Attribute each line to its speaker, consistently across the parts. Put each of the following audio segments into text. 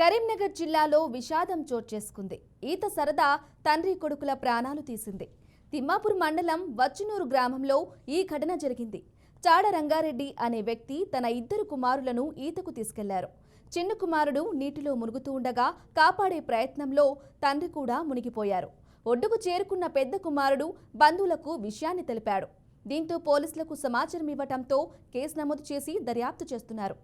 Speaker 1: కరీంనగర్ జిల్లాలో విషాదం చోటు చేసుకుంది. ఈత సరదా తండ్రి కొడుకుల ప్రాణాలు తీసింది. తిమ్మాపూర్ మండలం వచ్చునూరు గ్రామంలో ఈ ఘటన జరిగింది. చాడ రంగారెడ్డి అనే వ్యక్తి తన ఇద్దరు కుమారులను ఈతకు తీసుకెళ్లారు. చిన్న కుమారుడు నీటిలో మునుగుతూ ఉండగా కాపాడే ప్రయత్నంలో తండ్రి కూడా మునిగిపోయారు. ఒడ్డుకు చేరుకున్న పెద్ద కుమారుడు బంధువులకు విషయాన్ని తెలిపాడు. దీంతో పోలీసులకు సమాచారం ఇవ్వడంతో కేసు నమోదు చేసి దర్యాప్తు చేస్తున్నారు.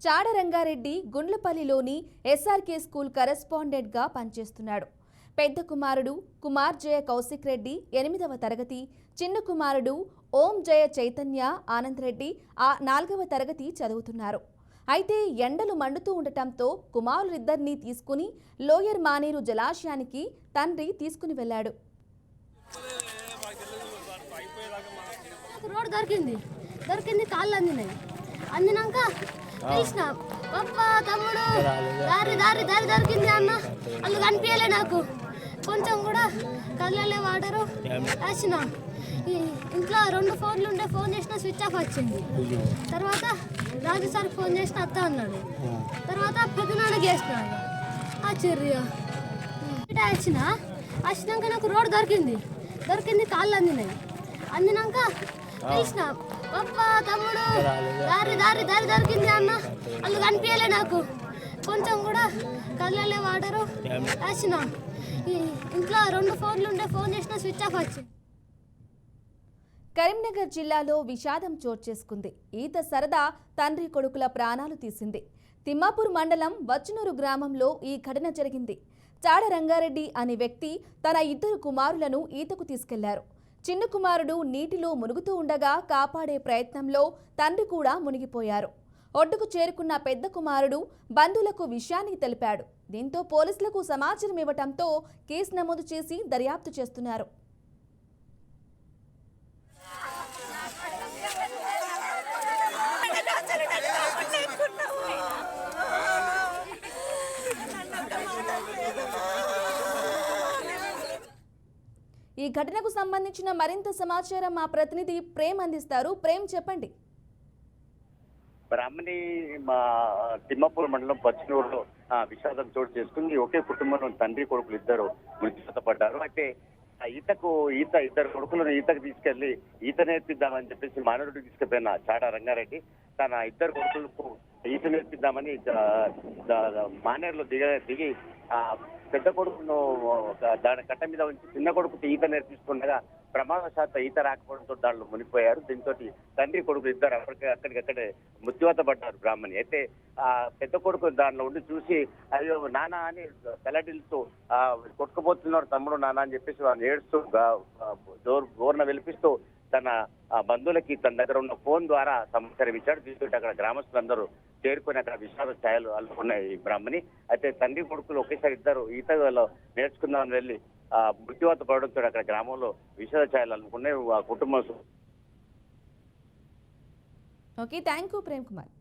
Speaker 1: చాడ రంగారెడ్డి గుండ్లపల్లిలోని ఎస్ఆర్కే స్కూల్ కరెస్పాండెంట్గా పనిచేస్తున్నాడు. పెద్ద కుమారుడు కుమార్ జయ కౌశిక్ రెడ్డి 8వ తరగతి, చిన్న కుమారుడు ఓం జయ చైతన్య ఆనంద్ రెడ్డి 4వ తరగతి చదువుతున్నారు. అయితే ఎండలు మండుతూ ఉండటంతో కుమారులిద్దరినీ తీసుకుని లోయర్ మానేరు జలాశయానికి తండ్రి తీసుకుని వెళ్లాడు.
Speaker 2: రోడ్ దొరికింది కాళ్ళు అందినాక తెలిసిన పప్ప తమ్ముడు దారి దారి దారి దొరికింది అన్న. వాళ్ళు కనిపించలే నాకు, కొంచెం కూడా కళ్ళలే వాడరు. వచ్చిన ఇంట్లో 2 ఫోన్లు ఉండే, ఫోన్ చేసిన స్విచ్ ఆఫ్ వచ్చింది. తర్వాత రాజు సార్ ఫోన్ చేసిన అత్త అన్నాడు. తర్వాత పెద్దనాన్నకి చేసినాడు. ఆశ్చర్య వచ్చినాక నాకు రోడ్ దొరికింది కాళ్ళు అందినాక తెలిసిన పప్ప తమ్ముడు దారి దారి దారి దొరికింది అన్న. వాళ్ళు కనిపించలే నాకు, కొంచెం కూడా కళ్ళలే వాడరు. వచ్చిన ఇంట్లో 2 ఫోన్లు ఉండే, ఫోన్ చేసిన స్విచ్ ఆఫ్ వచ్చింది.
Speaker 1: కరీంనగర్ జిల్లాలో విషాదం చోటు చేసుకుంది. ఈత సరదా తండ్రి కొడుకుల ప్రాణాలు తీసింది. తిమ్మాపూర్ మండలం వచ్చునూరు గ్రామంలో ఈ ఘటన జరిగింది. చాడ రంగారెడ్డి అనే వ్యక్తి తన ఇద్దరు కుమారులను ఈతకు తీసుకెళ్లారు. చిన్న కుమారుడు నీటిలో మునుగుతూ ఉండగా కాపాడే ప్రయత్నంలో తండ్రి కూడా మునిగిపోయారు. ఒడ్డుకు చేరుకున్న పెద్ద కుమారుడు బంధువులకు విషయాన్ని తెలిపాడు. దీంతో పోలీసులకు సమాచారం ఇవ్వడంతో కేసు నమోదు చేసి దర్యాప్తు చేస్తున్నారు. ఈ ఘటనకు సంబంధించిన మరింత సమాచారం మా ప్రతినిధి ప్రేమ్ అందిస్తారు. ప్రేమ్, చెప్పండి.
Speaker 3: బ్రాహ్మణి మా తిమ్మాపూర్ మండలం పచ్చినూరులో విషాదం చోటు చేసుకుంది. ఒకే కుటుంబంలో తండ్రి కొడుకులు ఇద్దరు మృతి పడ్డారు. అయితే ఇద్దరు కొడుకులను ఈతకు తీసుకెళ్లి ఈత నేర్పిద్దామని చెప్పేసి మానవుడికి తీసుకుపోయిన చాడ రంగారెడ్డి తన ఇద్దరు కొడుకులకు ఈత నేర్పిద్దామని మానేరులో దిగి పెద్ద కొడుకును దాని కట్ట మీద ఉంచి చిన్న కొడుకు ఈత నేర్పిస్తుండగా ప్రమాదశాత్తు ఈత రాకపోవడంతో దాంట్లో మునిగిపోయారు. దీంతో తండ్రి కొడుకు ఇద్దరు అక్కడికక్కడే మృత్యువాత పడ్డారు బ్రాహ్మణి. అయితే పెద్ద కొడుకు దాంట్లో ఉండి చూసి అయ్యో నానా అని తెల్లడిల్లుతూ కొట్టుకుపోతున్నారు తమ్ముడు నాన్న అని చెప్పేసి వాళ్ళు ఏడుస్తూ గోర్న వెలిపిస్తూ తన బంధువులకి తన దగ్గర ఉన్న ఫోన్ ద్వారా సమాచారం ఇచ్చాడు. దీంతో అక్కడ గ్రామస్తులందరూ చేరుకుని అక్కడ విషాద ఛాయలు అల్లుకున్నాయి ఈ బ్రాహ్మణి. అయితే తండ్రి కొడుకులు ఒకేసారి ఇద్దరు ఈతలో నేర్చుకుందామని వెళ్ళి మృత్యువాత పడడంతో అక్కడ గ్రామంలో విషాద ఛాయలు అల్లుకున్నాయి ఆ కుటుంబం.
Speaker 1: Okay, thank you Prem Kumar.